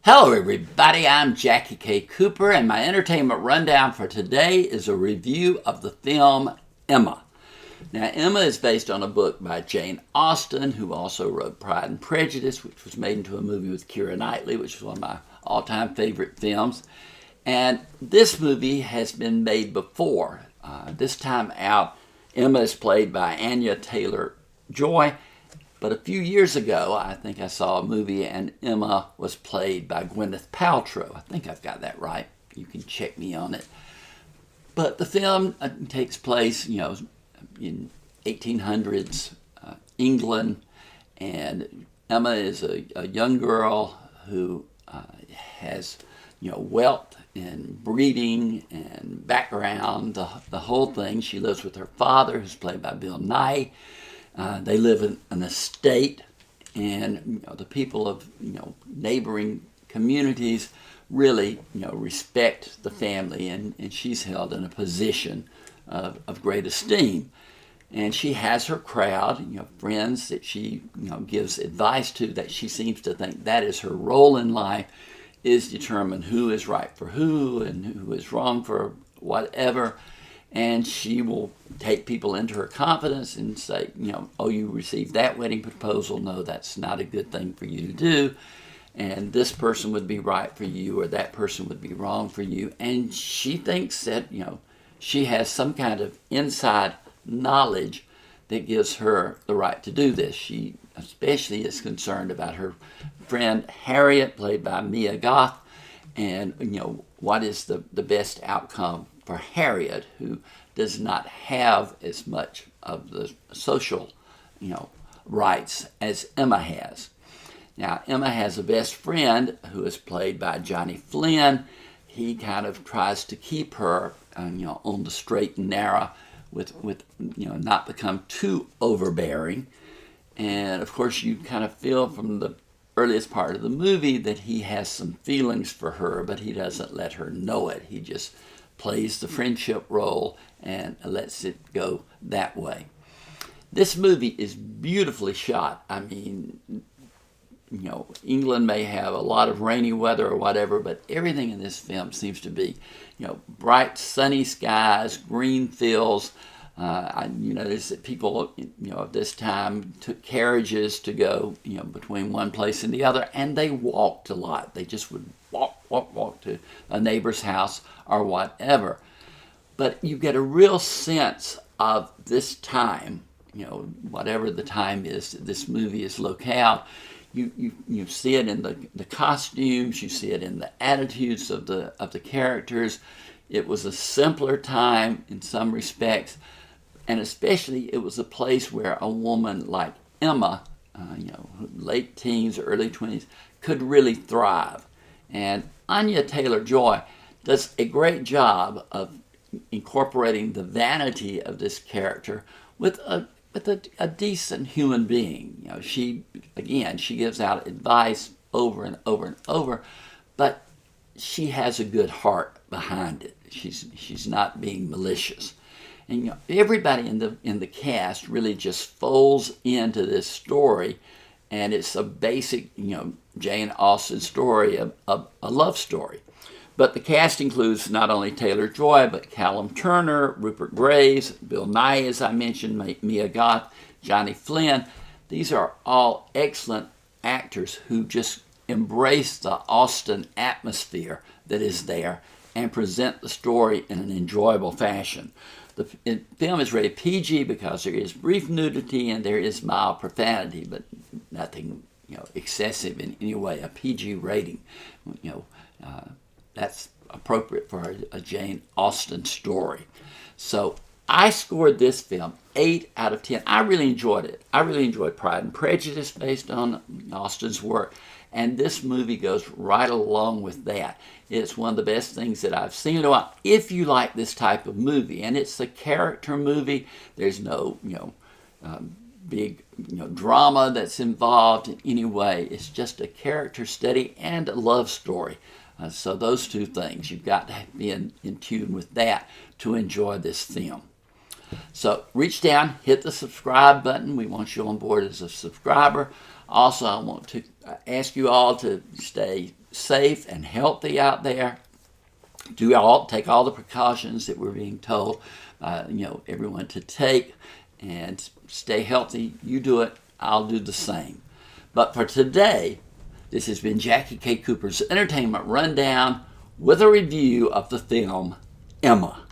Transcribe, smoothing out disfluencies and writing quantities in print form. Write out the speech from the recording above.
Hello everybody, I'm Jackie K. Cooper, and my entertainment rundown for today is a review of the film Emma. Now, Emma is based on a book by Jane Austen, who also wrote Pride and Prejudice, which was made into a movie with Keira Knightley, which is one of my all-time favorite films. And this movie has been made before. This time out, Emma is played by Anya Taylor-Joy. But a few years ago, I think I saw a movie and Emma was played by Gwyneth Paltrow. I think I've got that right. You can check me on it. But the film takes place, in 1800s England, and Emma is a young girl who has, wealth and breeding and background, the whole thing. She lives with her father, who's played by Bill Nighy. They live in an estate, and the people of neighboring communities really respect the family, and she's held in a position of great esteem. And she has her crowd, friends that she gives advice to, that she seems to think that is her role in life, is determine who is right for who and who is wrong for whatever. And she will take people into her confidence and say, oh, you received that wedding proposal. No, that's not a good thing for you to do. And this person would be right for you, or that person would be wrong for you. And she thinks that, she has some kind of inside knowledge that gives her the right to do this. She especially is concerned about her friend Harriet, played by Mia Goth, and, what is the best outcome for Harriet, who does not have as much of the social, rights as Emma has. Now, Emma has a best friend who is played by Johnny Flynn. He kind of tries to keep her, on the straight and narrow, with not become too overbearing. And of course, you kind of feel from the earliest part of the movie that he has some feelings for her, but he doesn't let her know it. He just plays the friendship role and lets it go that way. This movie is beautifully shot. I mean, England may have a lot of rainy weather or whatever, but everything in this film seems to be, bright sunny skies, green fields. I noticed that people, of this time took carriages to go, between one place and the other, and they walked a lot. They just would walk to a neighbor's house or whatever. But you get a real sense of this time, whatever the time is that this movie is locale. You see it in the costumes, you see it in the attitudes of the characters. It was a simpler time in some respects, and especially it was a place where a woman like Emma, late teens, early 20s, could really thrive. And Anya Taylor-Joy does a great job of incorporating the vanity of this character with a decent human being. She gives out advice over and over and over, but she has a good heart behind it. She's not being malicious. And everybody in the cast really just folds into this story, and it's a basic, Jane Austen story, a love story. But the cast includes not only Taylor-Joy, but Callum Turner, Rupert Graves, Bill Nighy, as I mentioned, Mia Goth, Johnny Flynn. These are all excellent actors who just embrace the Austen atmosphere that is there and present the story in an enjoyable fashion. The film is rated PG because there is brief nudity and there is mild profanity, but nothing, excessive in any way. A PG rating, that's appropriate for a Jane Austen story. So I scored this film 8 out of 10. I really enjoyed it. I really enjoyed Pride and Prejudice based on Austen's work. And this movie goes right along with that. It's one of the best things that I've seen in a while. If you like this type of movie, and it's a character movie, there's no, big, drama that's involved in any way. It's just a character study and a love story. So those two things, you've got to be in tune with that to enjoy this film. So reach down, hit the subscribe button. We want you on board as a subscriber. Also, I want to ask you all to stay safe and healthy out there. Take all the precautions that we're being told, everyone to take, and stay healthy. You do it, I'll do the same. But for today, this has been Jackie K. Cooper's Entertainment Rundown with a review of the film Emma.